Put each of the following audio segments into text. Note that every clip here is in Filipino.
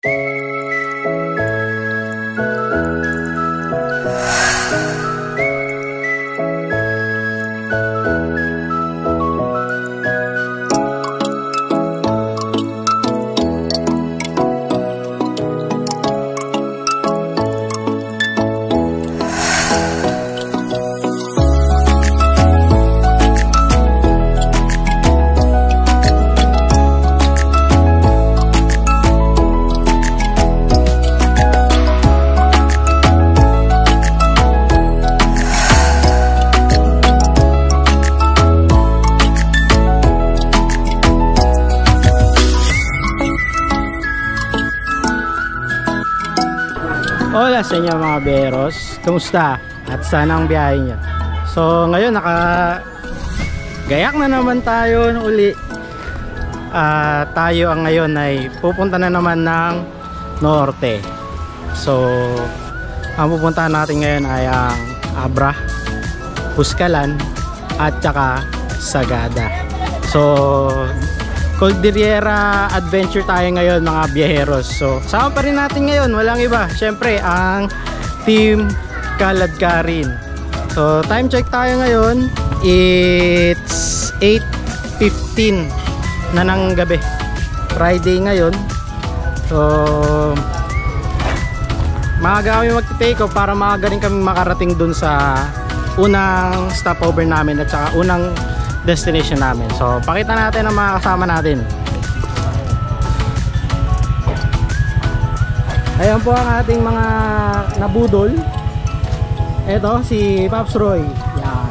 Hola sa inyo mga beros, kumusta? At sana ang biyahe nyo. So ngayon gayak na naman tayo uli. Tayo ang ngayon ay pupunta na naman ng norte. So ang pupuntahan natin ngayon ay ang Abra, Puscalan at saka Sagada. So Cordillera Adventure tayo ngayon mga biyaheros. So sama pa rin natin ngayon, walang iba, syempre ang Team Kaladkarin. So time check tayo ngayon, it's 8:15 na ng gabi, Friday ngayon. So maaga kami magte-take off para maaga rin kami makarating dun sa unang stopover namin at saka unang destination namin. So pakita natin ang mga kasama natin. Ayan po ang ating mga nabudol. Ito si Pops Roy. Yan.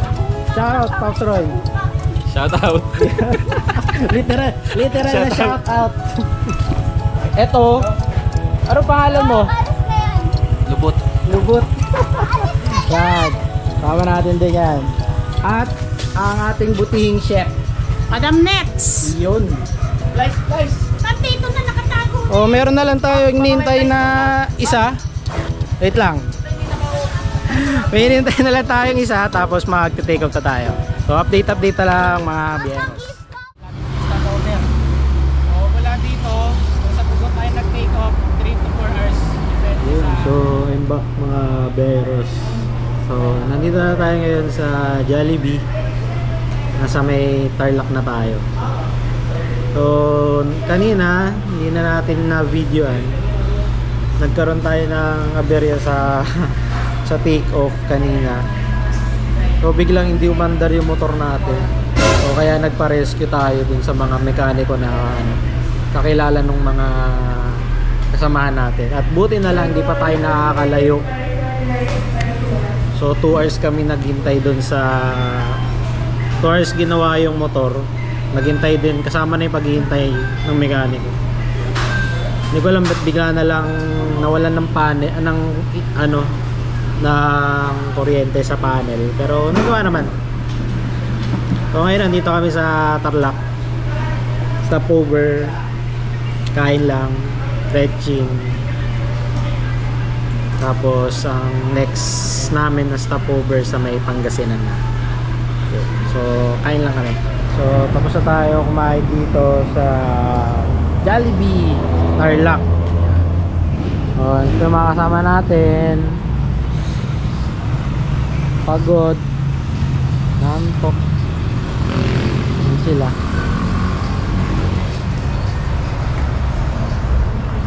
Shout out Pops Roy. Shout out. literal na shout out. Ito, ano pangalan mo? Lubot. Lubot. Yan. Tama natin din yan. At ang ating butihing chef, Madam Nets. yun. Guys. Nandito na nakatago. Oh, meron na lang tayo hinihintay na isa. Wait lang. May hinihintay na lang tayong isa tapos mag-take off na tayo. So update na lang mga biyeros. Wala dito. Sa Pugot tayo nag-take off 3 to 4 hours. Yun, so I'm back mga beros. So nandito na tayo ngayon sa Jollibee. Nasa may Tarlac na tayo. So kanina hindi na natin na videoan. Nagkaroon tayo ng aberya sa sa take off kanina. So biglang hindi umandar yung motor natin. So kaya nagpa-rescue tayo dun sa mga mekaniko na kakilala nung mga kasamahan natin. At buti na lang hindi pa tayo nakakalayo. So 2 hours kami naghintay dun sa 2 hours ginawa yung motor. Naghintay din, kasama na yung paghihintay ng mekaniko. Hindi ko alam ba't bigla na lang nawalan ng panel, ng kuryente sa panel. Pero nagawa naman. So ngayon nandito kami sa Tarlac. Stopover, kain lang, stretching. Tapos ang next namin na stopover sa may Pangasinan na. So kain lang kami. So tapos na tayo kumain dito sa Jollibee Tarlac. Ito yung mga kasama natin. Pagod, nantok. Yan sila.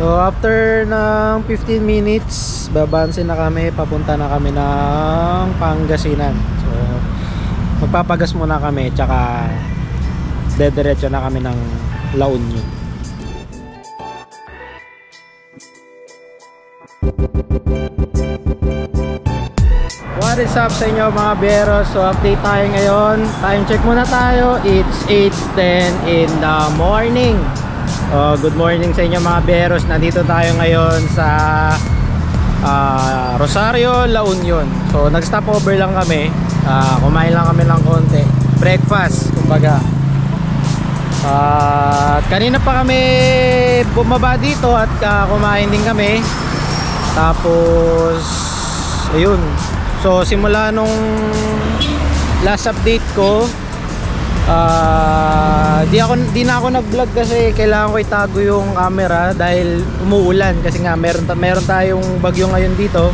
So after ng 15 minutes babansin na kami, papunta na kami ng Pangasinan. So magpapagas muna kami, tsaka dediretso na kami ng La Union. What is up sa inyo mga beros? So update tayo ngayon. Time check muna tayo. It's 8:10 in the morning. Good morning sa inyo mga beros. Nandito tayo ngayon sa Rosario, La Union. So nag-stop over lang kami. Kumain lang kami ng konti. Breakfast, kumbaga. Kanina pa kami bumaba dito at kumain din kami. Tapos ayun. So simula nung last update ko, Di na ako nag-vlog kasi kailangan ko itago yung camera dahil umuulan kasi nga meron tayong bagyo ngayon dito.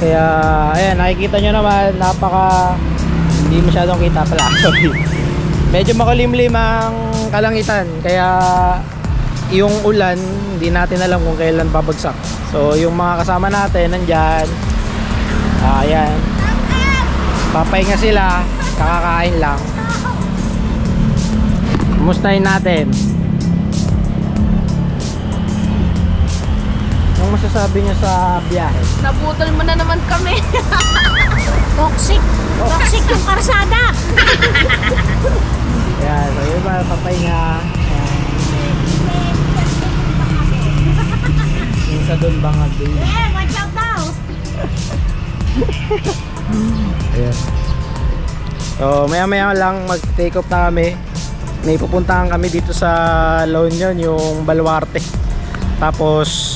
Kaya ayan, nakikita nyo naman, hindi masyadong kita pala. Sorry. Medyo makulimlim ang kalangitan kaya yung ulan hindi natin alam kung kailan babagsak. So yung mga kasama natin nandyan, ayan, papahinga sila, kakakain lang. Kumustahin natin? Anong masasabi niyo sa biyahe? Nabutol mo na naman kami. Toxic yung karsada. Ayan, so yun ba, papahinga. Yung sa doon bangag din. Watch out daw. Ayan. So maya lang mag-take off na kami. May pupuntahan kami dito sa La Union, yung Baluarte. Tapos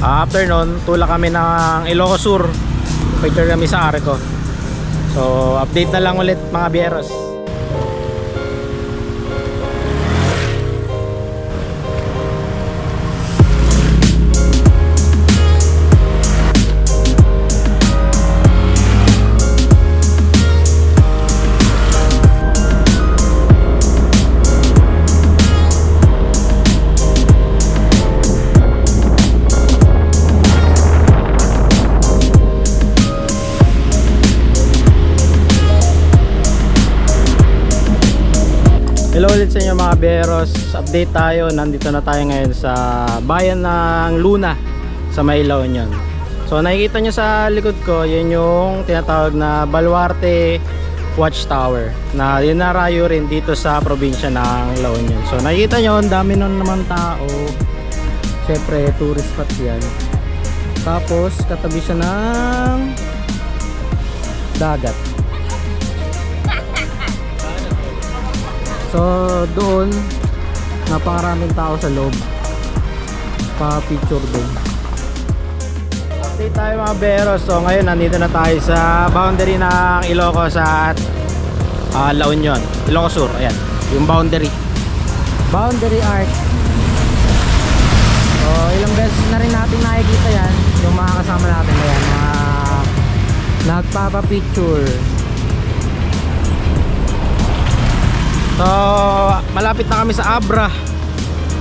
after nun, tulak kami ng Ilocos Sur. Picture kami sa Arco. So update na lang ulit mga bieros. Hello ulit sa inyo mga beros. Update tayo. Nandito na tayo ngayon sa bayan ng Luna sa may La Union. So nakikita nyo sa likod ko, yun yung tinatawag na Baluarte Watchtower, na yun narayo rin dito sa probinsya ng La Union. So nakikita nyo, ang dami nun naman tao. Siyempre tourist spot yan. Tapos katabi siya ng dagat. So doon napakaraming tao sa loob, pa picture doon. Update tayo mga beros. So ngayon nandito na tayo sa boundary ng Ilocos at La Union, Ilocos Sur. Ayan, yung boundary arc. So ilang beses na rin natin nakikita yan, yung mga kasama natin. Ayan, mga nagpapa-picture. So malapit na kami sa Abra.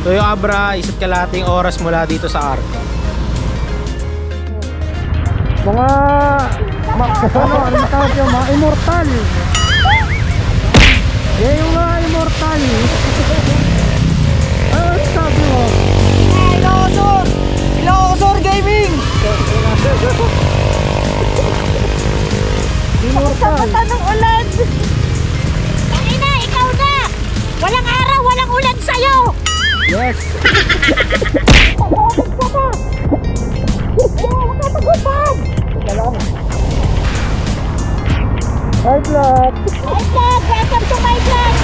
So yung Abra, isa't kalating oras mula dito sa Arco. Mga ano tawag yung mga immortal. Yung mga immortal. Ano sabi mo? Ilocos Gaming. Immortal. Sa ng ulan. Walang araw, walang ulan sa'yo! Yes! Nakatagupan! Hi vlog! Hi vlog! Welcome to my vlog!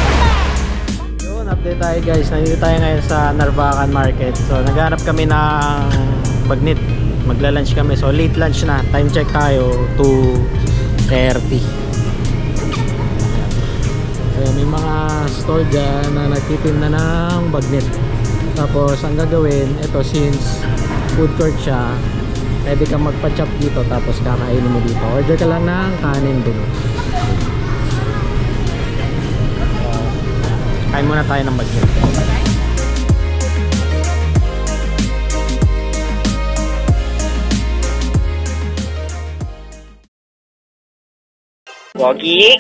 Yun, update tayo guys. Nandito tayo ngayon sa Narvacan Market. So naghanap kami ng bagnit. Magla-lunch kami. So late lunch na. Time check tayo, 2:30. Kaya may mga store dyan na nagtitinda ng bagnet. Tapos ang gagawin, ito since food court siya, pwede kang magpa-chop dito tapos kakainin mo dito. Order ka lang ng kanin dun. Kain muna tayo ng bagnet. Wagi,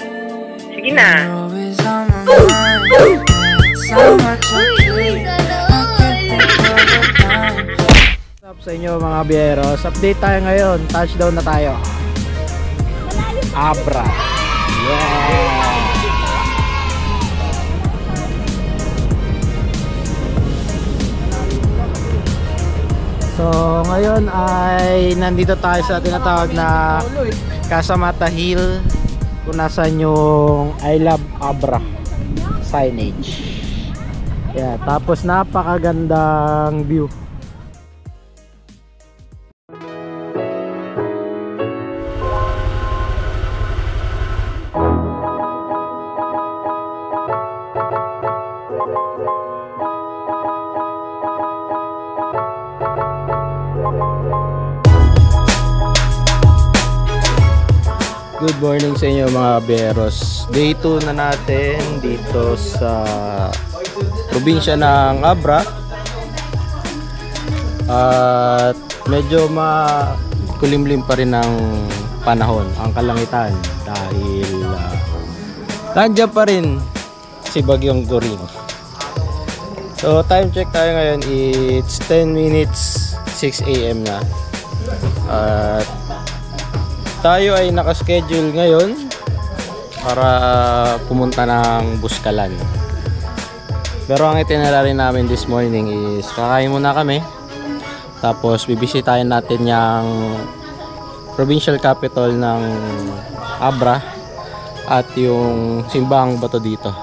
sige na. What's up sa inyo mga bieros? Update tayo ngayon. Touchdown na tayo. Abra. Yeah. So ngayon ay nandito tayo sa tinatawag na Casa Mata Hill, kung nasan yung I Love Abra signage. Yeah, tapos napakagandang view. Good morning sa inyo mga beros. Day 2 na natin dito sa probinsya ng Abra. At medyo makulimlim pa rin ang panahon, ang kalangitan dahil nandiyan pa rin si Bagyong Goring. So time check tayo ngayon, it's 10 minutes 6 AM na. At tayo ay nakaschedule ngayon para pumunta ng Buskalan. Pero ang itinerary namin this morning is kakain muna kami, tapos bibisitahin natin yung provincial capital ng Abra at yung simbahang bato dito.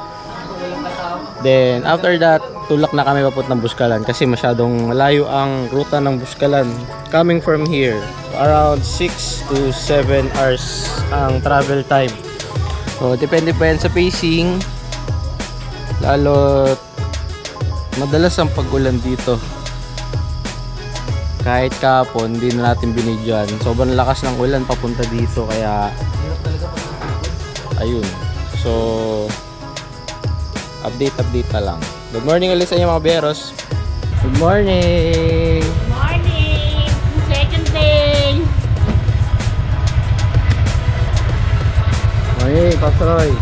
Then after that, tulak na kami papuntang Buskalan kasi masyadong malayo ang ruta ng Buskalan. Coming from here, around 6 to 7 hours ang travel time. So depende pa yan sa pacing, lalo madalas ang pag-ulan dito. Kahit kahapon hindi na natin binidyoan, sobrang lakas ng ulan papunta dito, kaya ayun. So update na lang. Good morning ulit sa inyo mga beros. Good morning. Morning! Second day! Morning, Pasroy.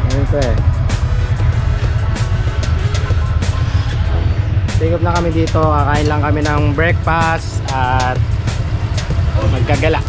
Morning, pre. Take up na kami dito. Kakain lang kami ng breakfast at magkagala.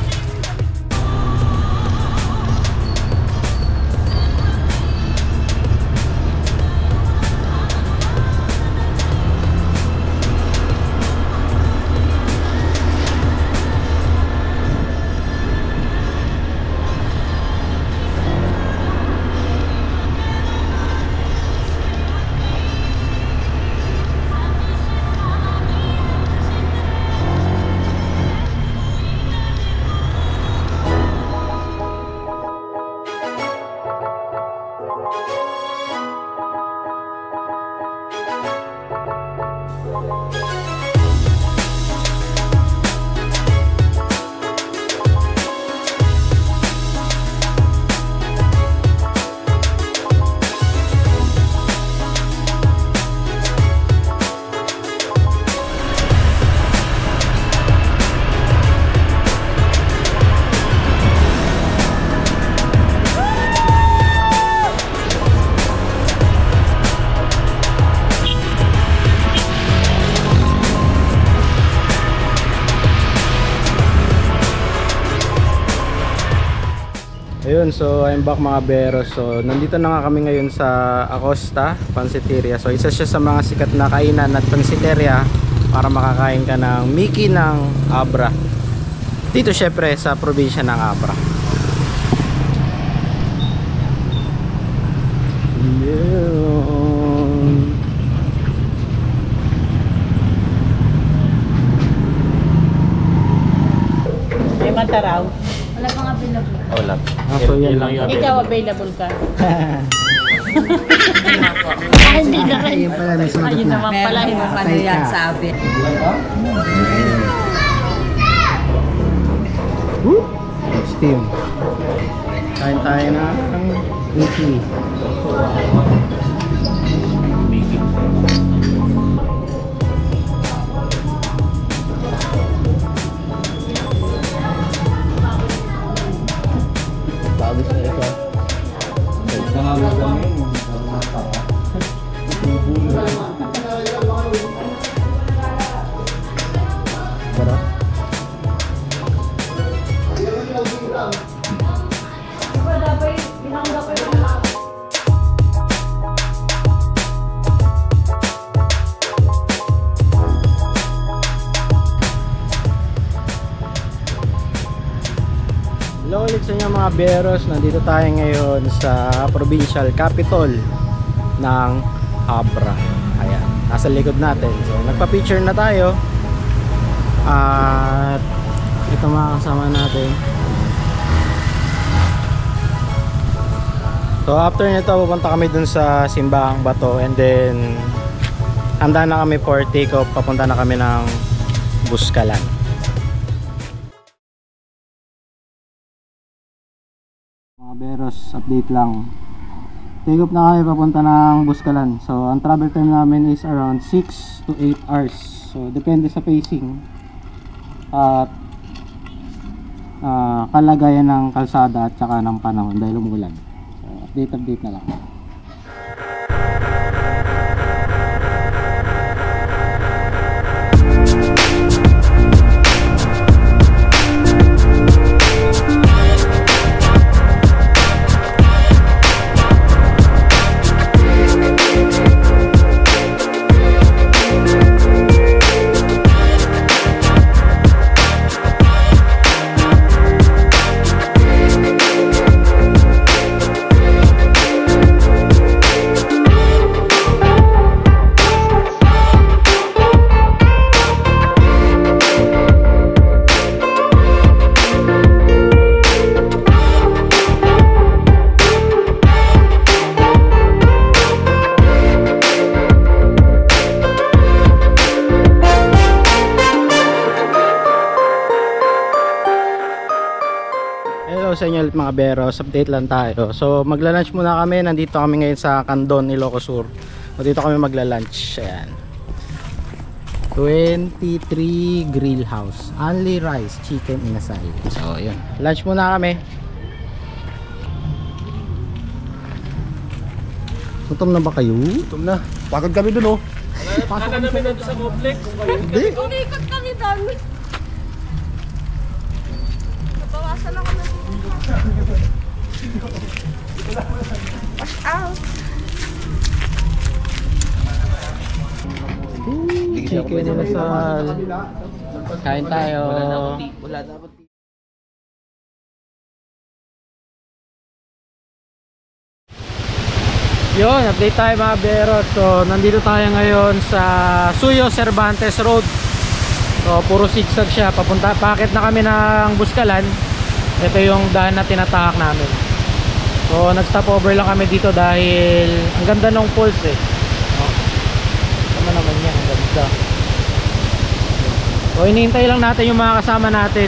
Ayun, so I'm back mga beros. So nandito na nga kami ngayon sa Acosta Pansiteria. So isa siya sa mga sikat na kainan at pansiteria para makakain ka ng Mickey ng Abra. Dito syempre sa probinsya ng Abra. May mata raw. Wala pang available. Wala. So yan lang yung Ikaw available ka. Hindi na rin. Ayun pala, may sumagot Ayun na. naman pala. Ayun naman Patay yan ka. sabi. Steam. Kain tayo na ang Mickey. bago sa ito. Hello ulit sa inyo mga beros. Nandito tayo ngayon sa provincial capital ng Abra. Ayan, nasa likod natin. So nagpa-picture na tayo. At ito mga kasama natin. So after nito pupunta kami dun sa Simbahang Bato, and then handa na kami for take off. Papunta na kami ng Buskalan. Mga Beros, update lang. Take off na kami papunta ng Buscalan. So ang travel time namin is around 6 to 8 hours. So depende sa pacing at kalagayan ng kalsada at saka ng panahon dahil umulan. So update na lang. Sa inyo ulit mga Beros, update lang tayo. So magla-lunch muna kami, nandito kami ngayon sa Candon, Ilocos Sur. So dito kami magla-lunch. Ayan, 23 Grill House, only rice, chicken inasal. So yun, lunch muna kami. Gutom na ba kayo? Gutom na. Pagod kami dun, oh. Pasok kami doon sa complex. Hindi. Umikot kami doon. Nabawasan ako na. Wash out. Chicken inasal. Kain tayo. Wala dapat. Yun, update tayo mga Beros. So nandito tayo ngayon sa Suyo Cervantes Road. So puro zigzag siya. Paakit na kami ng Buscalan. Ito yung daan na tinatahak namin. So nag-stop over lang kami dito dahil ang ganda ng falls eh. Tama naman yan, ang ganda. So hinihintay lang natin yung mga kasama natin.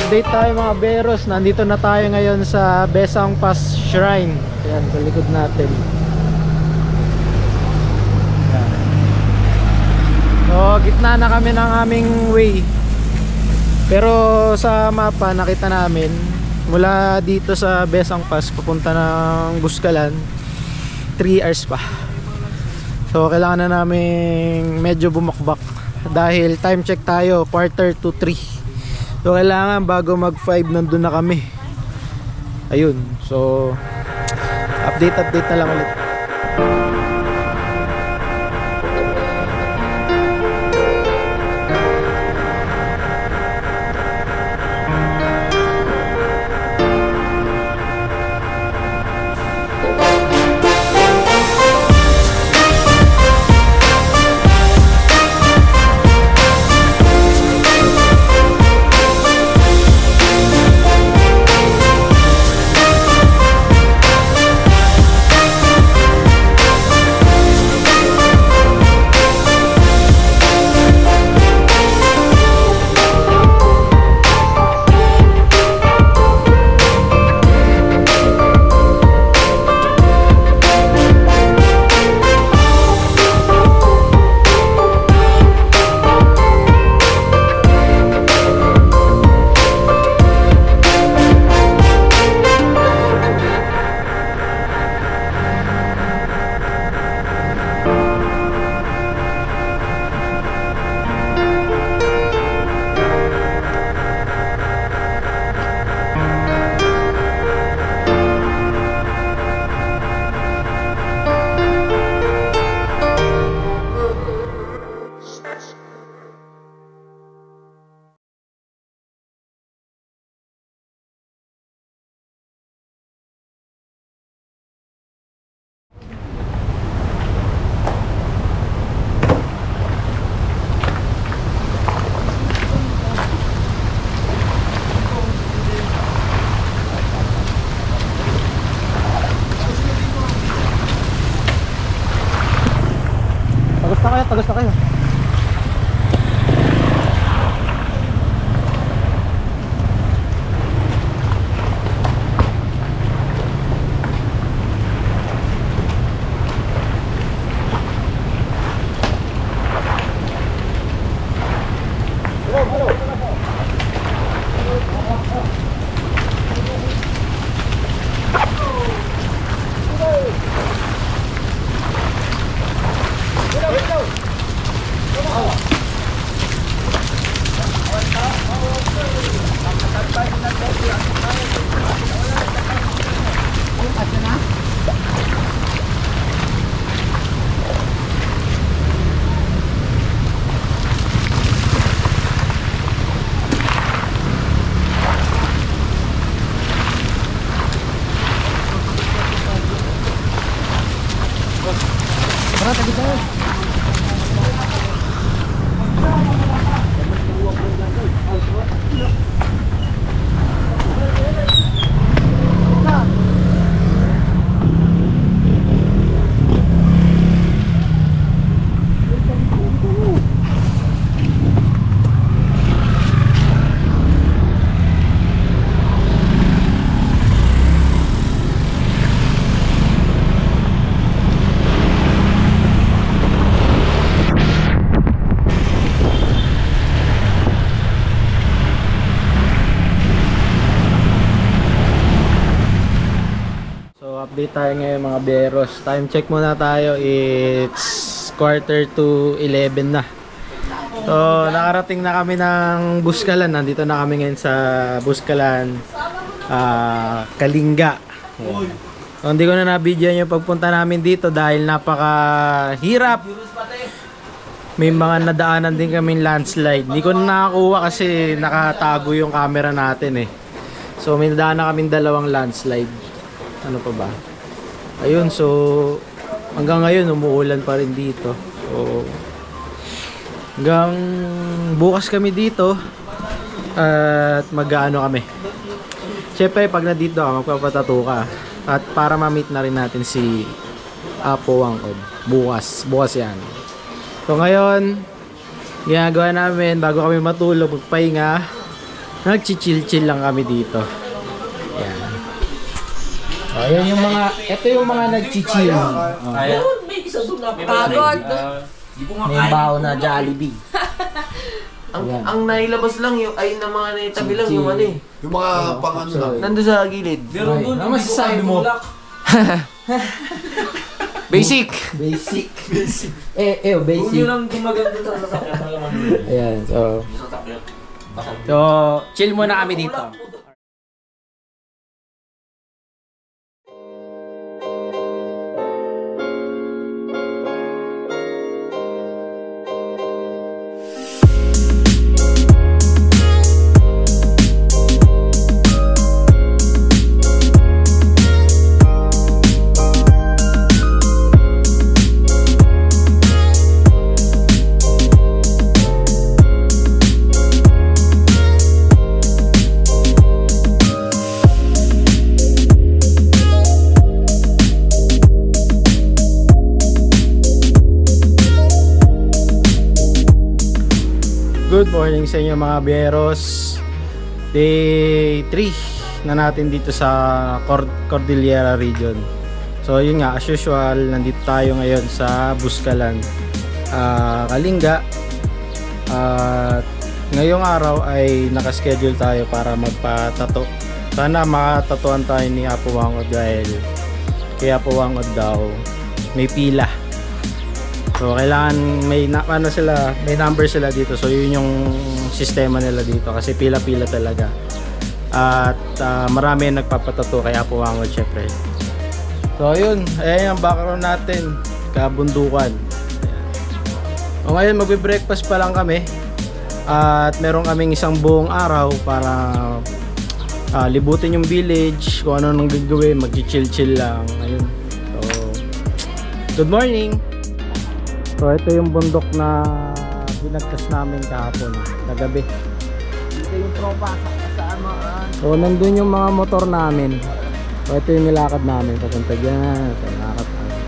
Update tayo mga Beros, nandito na tayo ngayon sa Besang Pass Shrine. Ayan, sa likod natin. Ayan. So gitna na kami ng aming way. Pero sa mapa nakita namin mula dito sa Besang Pass papunta ng Buscalan 3 hours pa. So kailangan na namin medyo bumakbak dahil time check tayo 2:45 to 3. So kailangan bago mag 5 nandun na kami. Ayun. So update na lang ulit. Tagos na kayo. Update tayo ngayon mga beros. Time check muna tayo. It's 11:45 na. So nakarating na kami ng Buskalan. Nandito na kami ngayon sa Buskalan, Kalinga. So, hindi ko na na-videoan yung pagpunta namin dito dahil napakahirap. May mga nadaanan din kaming landslide. Hindi ko na nakakuha kasi nakatago yung camera natin eh. So may nadaanan kaming dalawang landslide. Ano pa ba? Ayun, so hanggang ngayon umuulan pa rin dito. So hanggang bukas kami dito at mag-aano kami. Siyempre pag nandito ka, magpapatato ka. At para ma-meet na rin natin si Apo Wangod. Bukas yan. So ngayon, ginagawa namin bago kami matulog, magpahinga, nagchichill-chill lang kami dito. Yan. Ayan yung mga, ito yung mga nagchichill. Ayun, may isa doon na. Pagod. May baho na Jollibee. Ang nailabas lang yung ay na mga naitabi lang yung ano eh. Yung mga pang-ano lang. Nandun sa gilid. Meron doon. Ano masasabi mo? Basic. Basic. Basic. Kung yun lang gumaganda sa sasakyan. Ayan, so chill muna kami dito. Good morning sa inyo mga beros. Day 3 na natin dito sa Cordillera region. So yun nga, as usual, nandito tayo ngayon sa Buskalan, Kalinga. At ngayong araw ay nakaschedule tayo para magpatato. Sana makatatuan tayo ni Apo Wangod dahil kay Apo Wangod daw may pila. So kailangan may number sila dito. So yun yung sistema nila dito kasi pila-pila talaga. At marami yung nagpapatato kay Apo Wangod syempre. So yun, ayan ang background natin, kabundukan. O ngayon magbe-breakfast pa lang kami. At meron kaming isang buong araw para libutin yung village, kung ano nang gagawin, mag-chill-chill lang. Ayun. So good morning. So ito yung bundok na binagkas namin kahapon, kagabi. Ito yung tropa sa kasama. So nandun yung mga motor namin. So ito yung nilakad namin papunta dyan. So nilakad namin.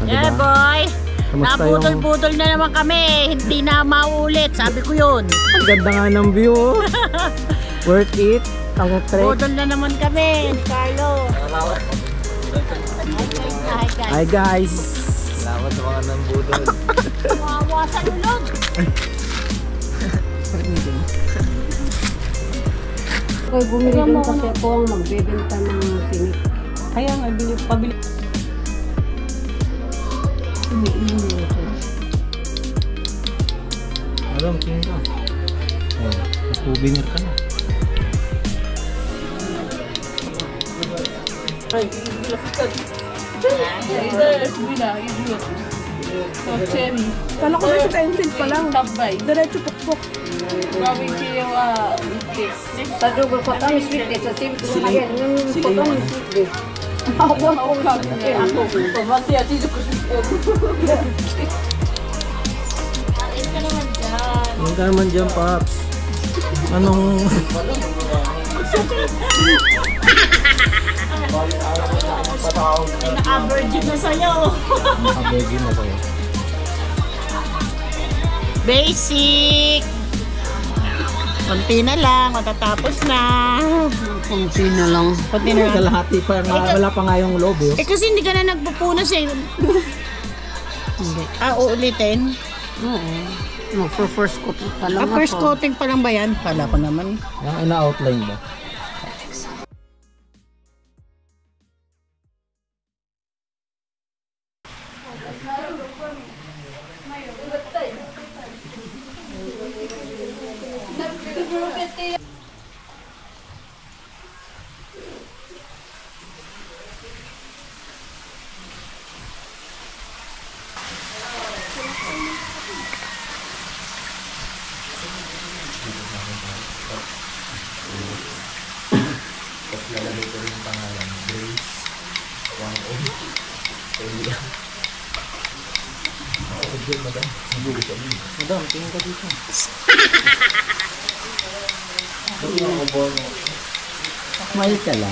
Yeah, diba? boy. Kamusta Nabudol-budol na naman kami. Hindi na maulit. Sabi ko yun. Ang ganda nga ng view. Worth it. Ang trek. Budol na naman kami. Carlo. Hi guys. Salamat sa mga nambudol. Wawa sa lulog. Ay, bumili din kasi ako ang magbebenta ng tinik. Kaya nga, pabili. Madam, tingin ka. Oh, souvenir ka na. Kala ko sa pencil pa lang. Diretso pukpok. Sa double ko kami sweetness. Sa same ko ngayon. Yung ko kami sweetness. Ako. Ang ka naman dyan, Paps. Anong... Naka-virgin na sa'yo. Nakabegin na sa'yo. Basic. Konti na lang. Matatapos na. Kunti na lang. Konti na lang. Kalahati pa, wala pa nga yung loob eh. Eh kasi hindi ka na nagpupunas eh. Uulitin? Oo. Mag-first coating pa lang First ako. coating pa lang ba yan? Kala ko naman. Yung ina-outline ba? Madam, tingin ka dito. Smile ka lang.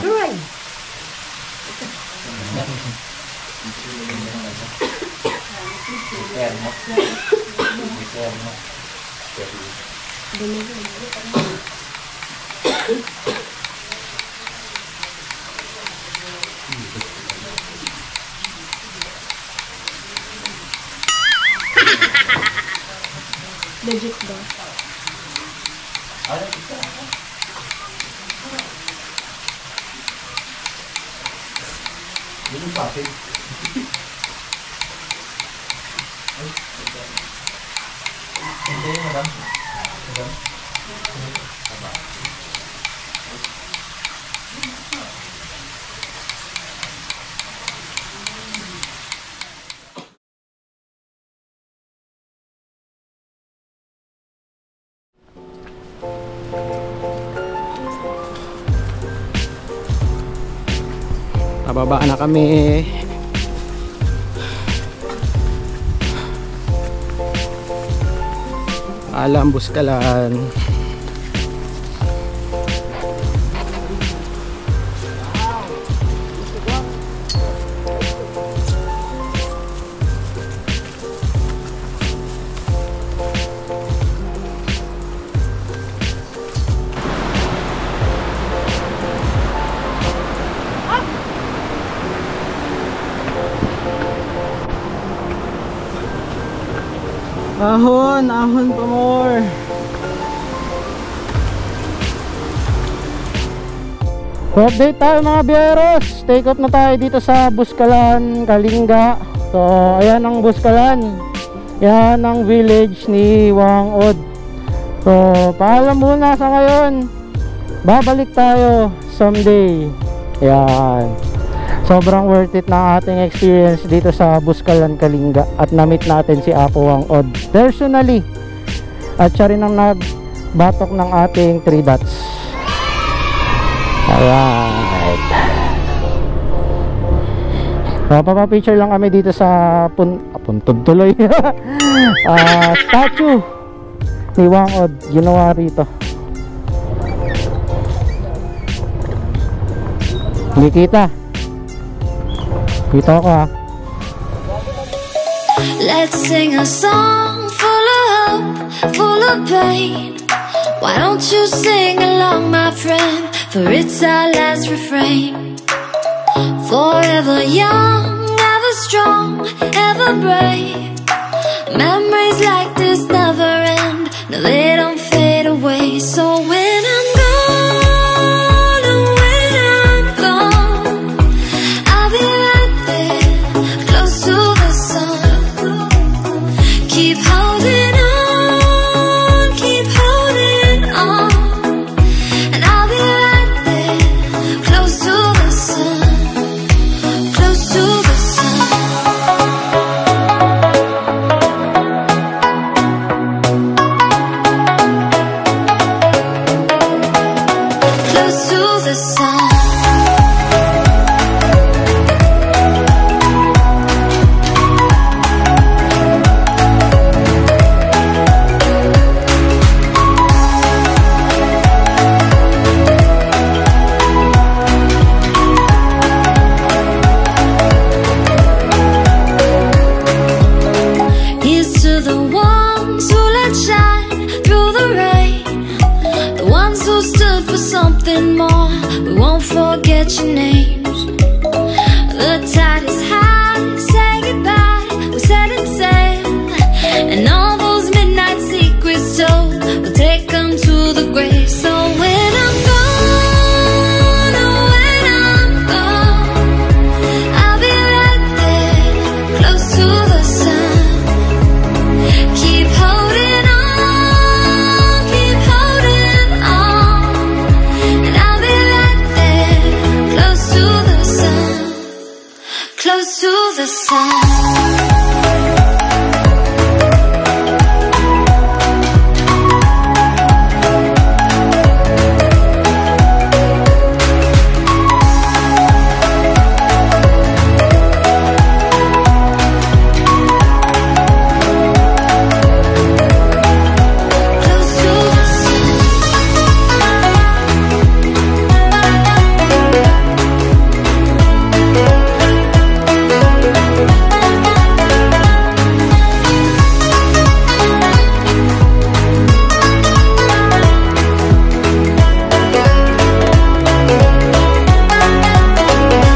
Legit ba? Pababa na kami. Alam Buskalan. Ahon, ahon pa more. So update tayo mga biyeros. Take off na tayo dito sa Buskalan, Kalinga. So ayan ang Buskalan. Yan ang village ni Wangod. So paalam muna sa ngayon. Babalik tayo someday. Yan. Sobrang worth it na ating experience dito sa Buskalan, Kalinga. At na-meet natin si Apo Wangod personally. At siya rin ang nagbatok ng ating 3 dots. Alright. So, papapicture lang kami dito sa puntod tuloy. Statue ni Wangod. Ginawa rito. Hindi kita. Kita ko ha. Let's sing a song full of hope, full of pain. Why don't you sing along, my friend? For it's our last refrain. Forever young, ever strong, ever brave. Memories like this never end. No, they don't fade away. So when I'm gone, oh, when I'm gone, I'll be right there, close to the sun. Keep holding on, keep holding on. And I'll be right there, close to the sun, close to the sun. Close to the sun. Here's to the ones who let shine through the rain, the ones who stood for something more. We won't forget your names. The tide is high, say goodbye, we're setting sail. And all those midnight secrets told, we'll take them to the grave. So when I'm gone, oh, when I'm gone, I'll be right there, close to the sun. Keep holding on, keep holding on. And I'll be right there, close to the sun, close to the sun. Close to the sun.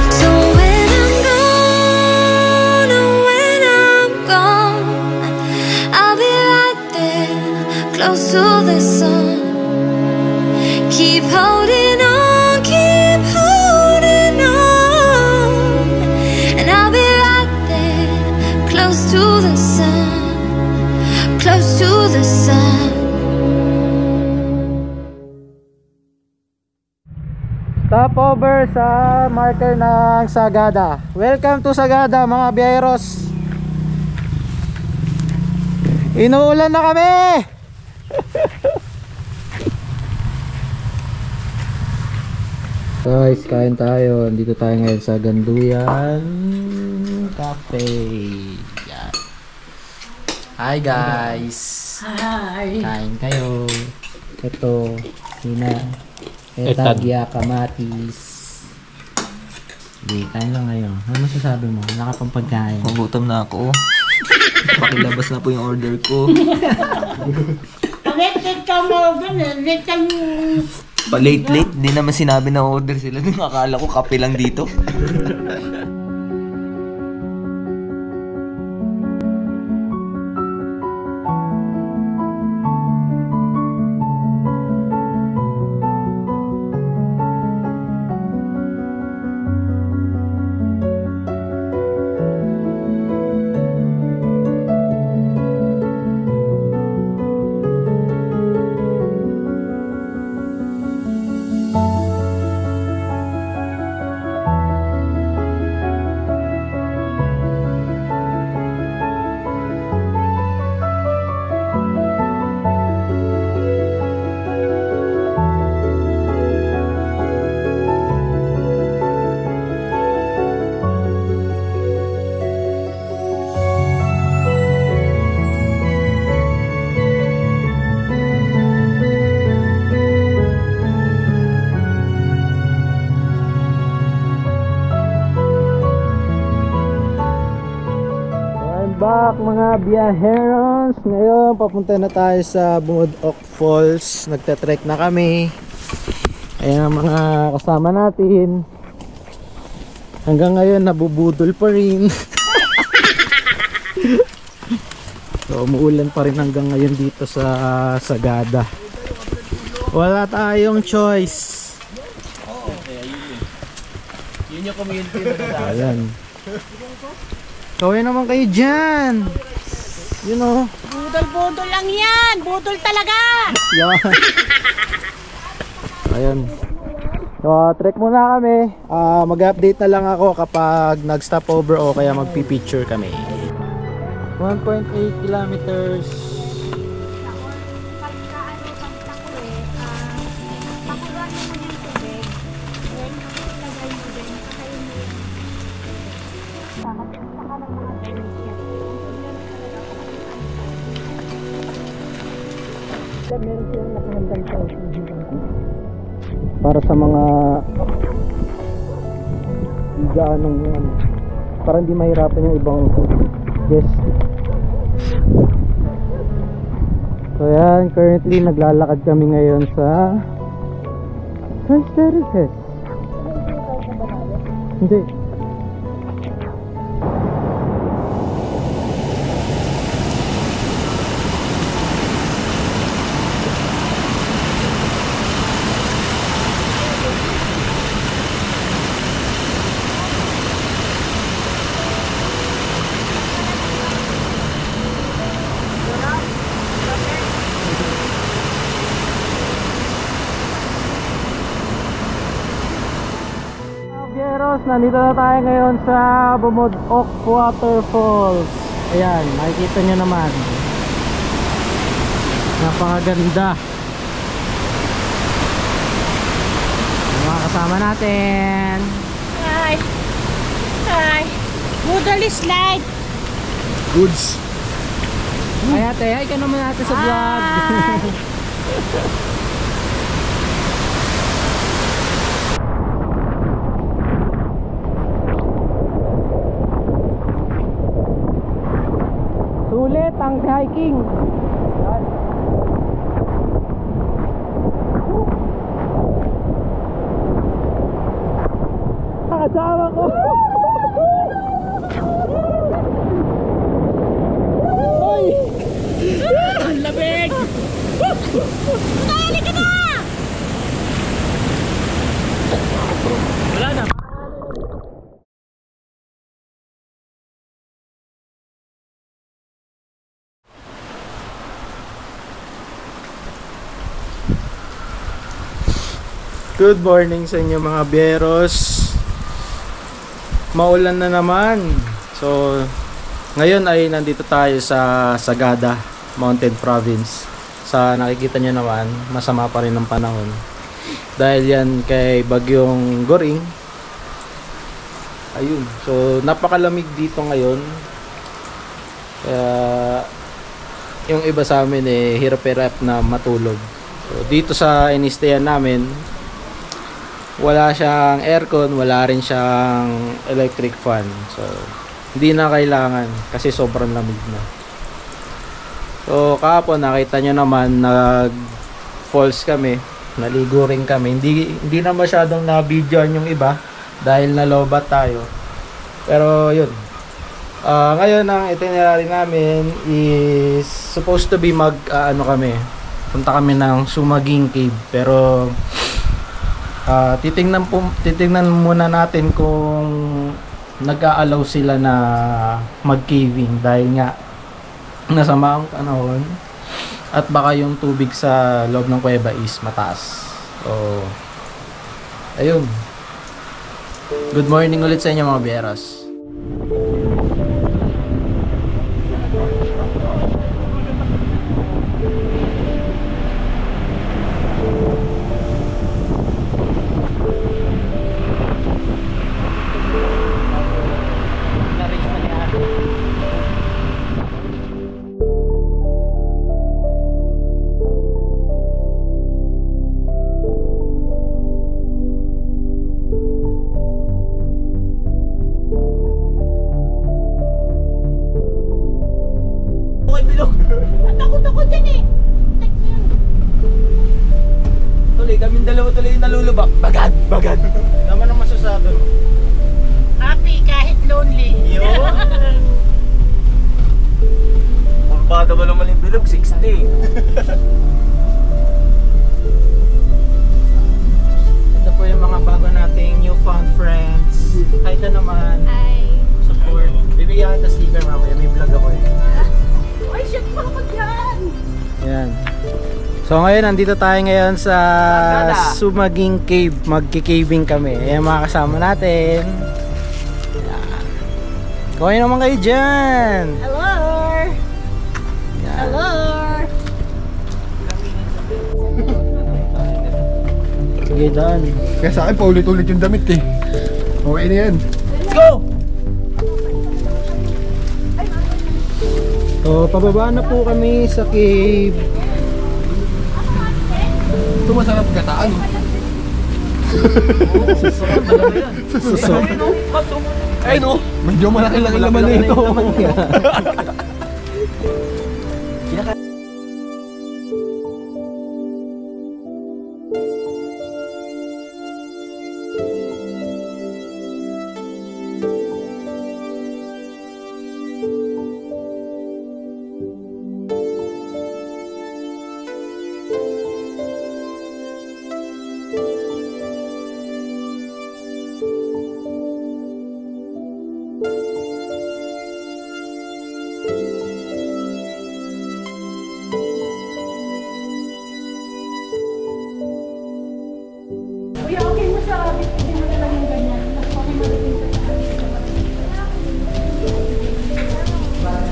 So when I'm gone, oh, when I'm gone, I'll be right there, close to the sun. Keep holding on, keep holding on. And I'll be right there, close to the sun, close to the sun. Stopover sa marker ng Sagada. Welcome to Sagada mga biyeros. Inuulan na kami. Guys, kain tayo. Dito tayo ngayon sa Ganduyan Cafe. Yan. Hi guys. Hi. Kain kayo. Ito, Hina. Etagya, kamatis. Hindi, kain lang ngayon. Ano masasabi mo? Wala ka pang pagkain. Magutom na ako. Pakilabas na po yung order ko. Pag-etit ka mo, ganun. Pa-late, di naman sinabi na order sila. Akala ko kape lang dito. back mga biyaheros. Ngayon papunta na tayo sa Bumudok Falls. Nagte-trek na kami. Ayan ang mga kasama natin. Hanggang ngayon nabubudol pa rin. So umuulan pa rin hanggang ngayon dito sa Sagada. Wala tayong choice. Yun yung community na Ayan. Kawin naman kayo dyan. You know. Budol-budol lang yan. Budol talaga. Yan. Ayan. So, trek muna kami. Mag-update na lang ako kapag nag-stop over o kaya magpi-picture kami. 1.8 kilometers. Para sa mga higaanong yan, para hindi mahirapan yung ibang guest. So yan, currently naglalakad kami ngayon sa Tres Terraces. Hindi. Nandito na tayo ngayon sa Bumudok Waterfalls. Ayan, makikita nyo naman. Napakaganda. Yung mga kasama natin. Hi. Hi. Budol slide. goods. Ay ate, ay ka naman ate sa vlog. Sulit ang hiking. Kasama ko. Oy! Ang lamig! Dali ka na! Wala na. Good morning sa inyo mga biyheros. Maulan na naman. So ngayon ay nandito tayo sa Sagada Mountain Province. Sa nakikita nyo naman, masama pa rin ang panahon dahil yan kay bagyong Goring. Ayun, so napakalamig dito ngayon. Kaya yung iba sa amin hirap-hirap na matulog. So dito sa inistayan namin, wala siyang aircon, wala rin siyang electric fan. So hindi na kailangan kasi sobrang lamig na. So kahapon nakita nyo naman, nag falls kami, naligo rin kami. Hindi na masyadong na-videoan yung iba dahil nalobat tayo. Pero yun, ngayon ang itinerary namin is supposed to be punta kami ng Sumaging Cave. Pero titingnan muna natin kung nag-a-allow sila na mag-caving dahil nga nasama ang panahon at baka yung tubig sa loob ng kuweba is mataas. So ayun, good morning ulit sa inyo mga biyheros. tuloy yung nalulubak. Bagad, bagad. Naman ang masasabi mo. Happy kahit lonely. Yun. Kurbada ba naman yung bilog? 60. Ito po yung mga bago nating newfound friends. Hi ka naman. Hi. Support. Bibigyan kita sticker mamaya. May vlog ako eh. Ay, shit pa ako dyan. Yan. So ngayon, nandito tayo ngayon sa Sumaging Cave. Magki-caving kami. Ayan mga kasama natin. Yan. Kaway naman kayo dyan. Hello. Yan. Hello. Sige, daan. Kaya sa akin, paulit-ulit yung damit eh. Okay na yan. Let's go! So, pababa na po kami sa cave. Ito masarap gataan. Susok. Ay no! Medyo malaki-laki laman na ito. Kuya, okay mo sa hindi mo na lang yung ganyan. Mas okay mo rin yung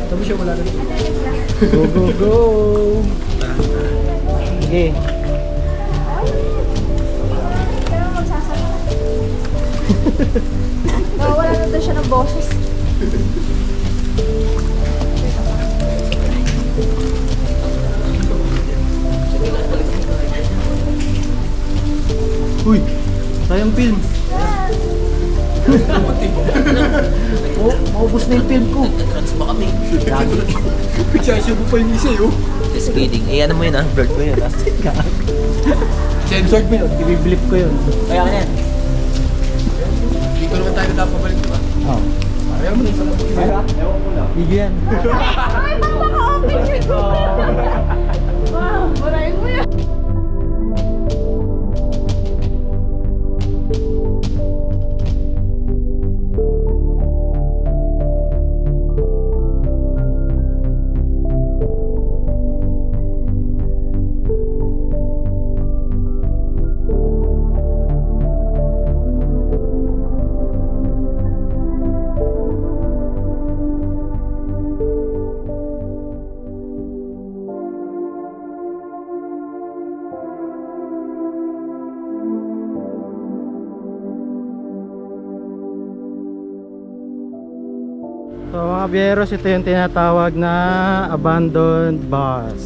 Sabi siya wala na rin. Go, go, go! Sige. wala na daw siya ng boses. Uy! Sayang film. Oh, maubos na yung film ko. Trans ba kami? Pichasya mo pa yung isa yun. Just kidding. Eh, ano mo yun ah? Bird ko yun ah. Censored mo yun. Ibiblip ko yun. Kaya ka na yan. Dito naman tayo napapabalik diba? Oh. Ayaw mo na isa lang. Ewan ko lang. Video yan. Wow, maraming mo yan. So mga biyeros, ito yung tinatawag na abandoned bus.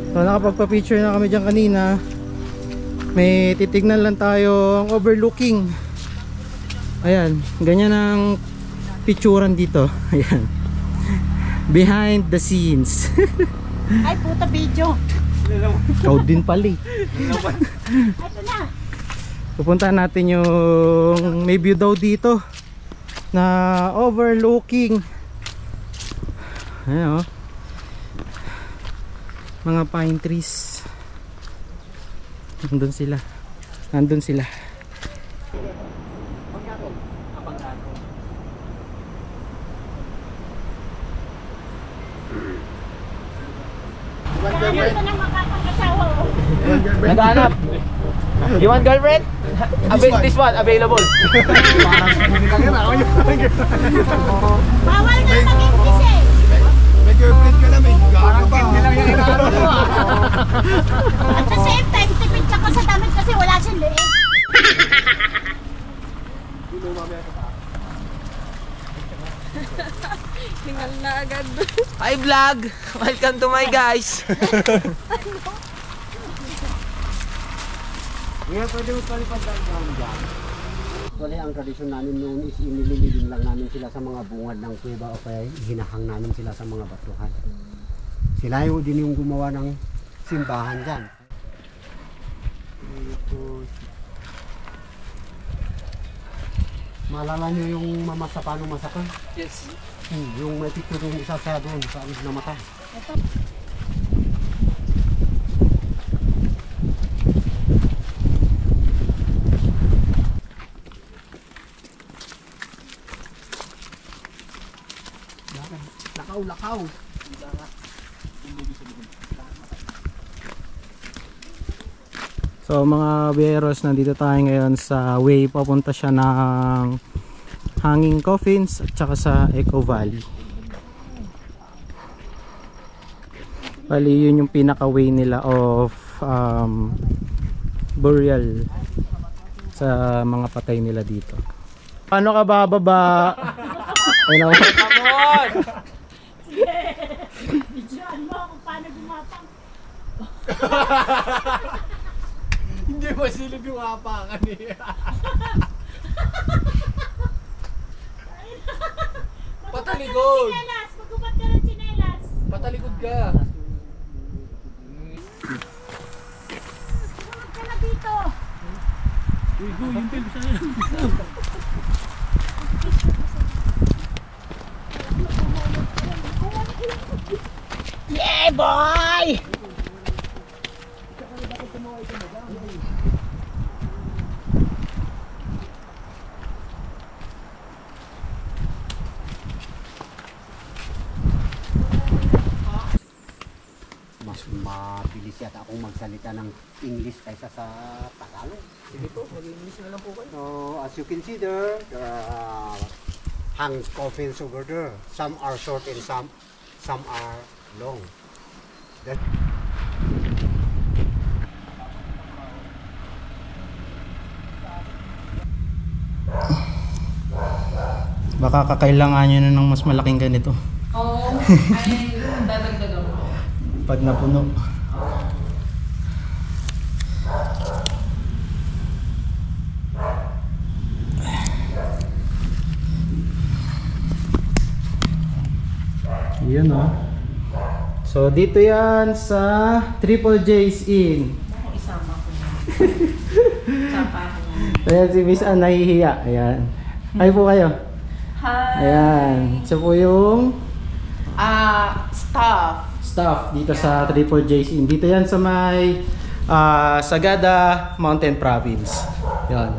So nakapagpa-picture na kami dyan kanina. May titignan lang tayo ang overlooking. Ayan, ganyan ang picturean dito. Ayan, behind the scenes. Ay, puta video. Ikaw din pala eh. Ito na. Pupuntahan natin yung may view daw dito na overlooking. Ayan o, mga pine trees. Nandun sila. Nandun sila. Ito na makakakasawa. Naghanap. You want girlfriend? This one, available. Bawal na maging kisi. May girlfriend ka na, may gago pa. At the same time, tipid ka pa sa damit kasi wala siyang liit. Hingal na agad. Hi vlog! Welcome to my guys! Actually, ang tradisyon namin noon is inililibing lang namin sila sa mga bungad ng kuweba o kaya hinahang namin sila sa mga batuhan. Sila yung din yung gumawa ng simbahan dyan. Maalala nyo yung mama sa paano masakan? Yes. Yung may picture yung isa sa doon sa alis na mata. Lakaw. So mga biyeros, nandito tayo ngayon sa way papunta siya ng Hanging Coffins at saka sa Eco Valley. Bali yun yung pinaka way nila of burial sa mga patay nila dito. Paano ka bababa? Ayun ako. Bidyoan mo kung paano gumapang. Hindi masilip yung hapakan eh. Patalikod! Chinelas! Magubat ka ng chinelas! Patalikod ka! Magubat ka na dito! Yeah, boy! Mas mabilis yata akong magsalita ng English kaysa sa Tagalog. Sige po, mag-English na lang po kayo. So, as you can see there, there are hanged coffins over there. Some are short and some are long. Baka kakailangan nyo na ng mas malaking ganito. Oo, ay dadagdag ako. Pag napuno. Yun oh. So dito yan sa Triple J's Inn. Isama ko na. Sapa ako. Ayan si Miss Ann nahihiya. Ayan. Hi po kayo. Hi! Ayan. Siya po yung Staff. dito sa Triple J's Inn. Dito yan sa may Sagada Mountain Province. Yan.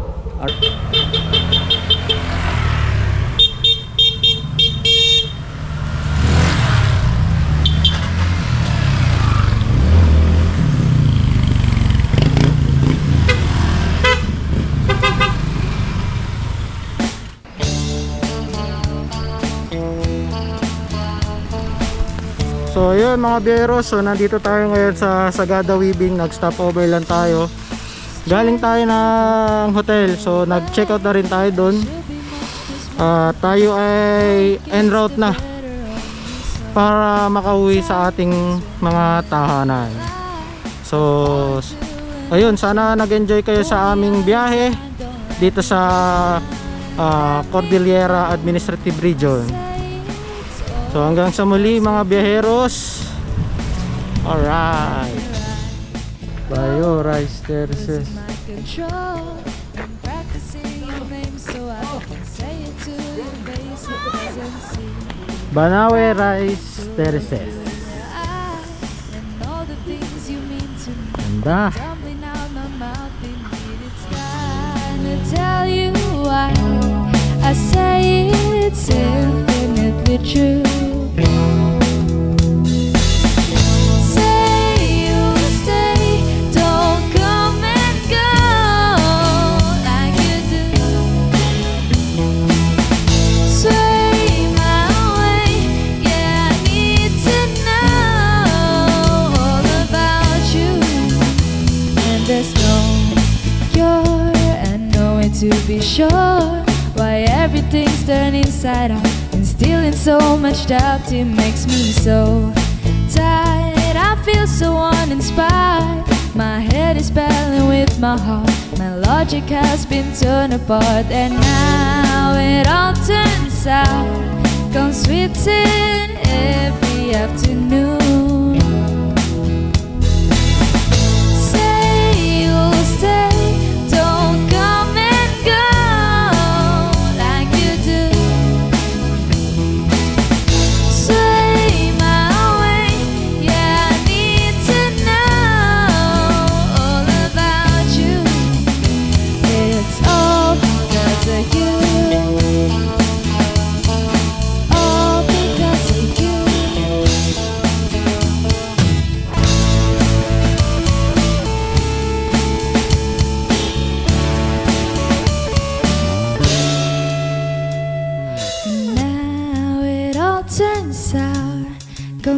So yun mga biyero, so nandito tayo ngayon sa Sagada Weaving. Nag-stop over lang tayo. Galing tayo ng hotel, so nag-check out na rin tayo doon. Tayo ay en route na para makauwi sa ating mga tahanan. So ayun, sana nag-enjoy kayo sa aming biyahe dito sa Cordillera Administrative Region. So hanggang sa muli mga biyaheros. Alright. Bayo Rice Terraces. Banawe Rice Terraces. Ganda. Tell you why I say it's infinitely true. Say you'll stay, don't come and go like you do. Sway my way, yeah, I need to know all about you. And there's no cure, and nowhere to be sure why everything's turned inside out and still in so much doubt. It makes me so tired, I feel so uninspired. My head is battling with my heart, my logic has been torn apart. And now it all turns out, comes written every afternoon. Say you'll stay,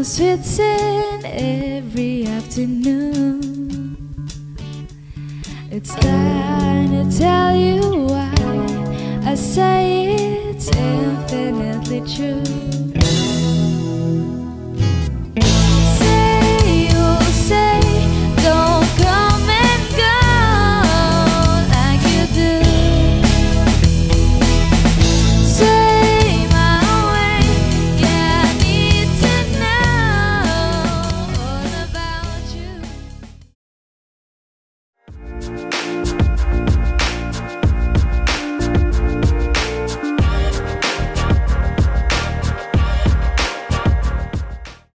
sweet sin every afternoon. It's time to tell you why I say it's infinitely true.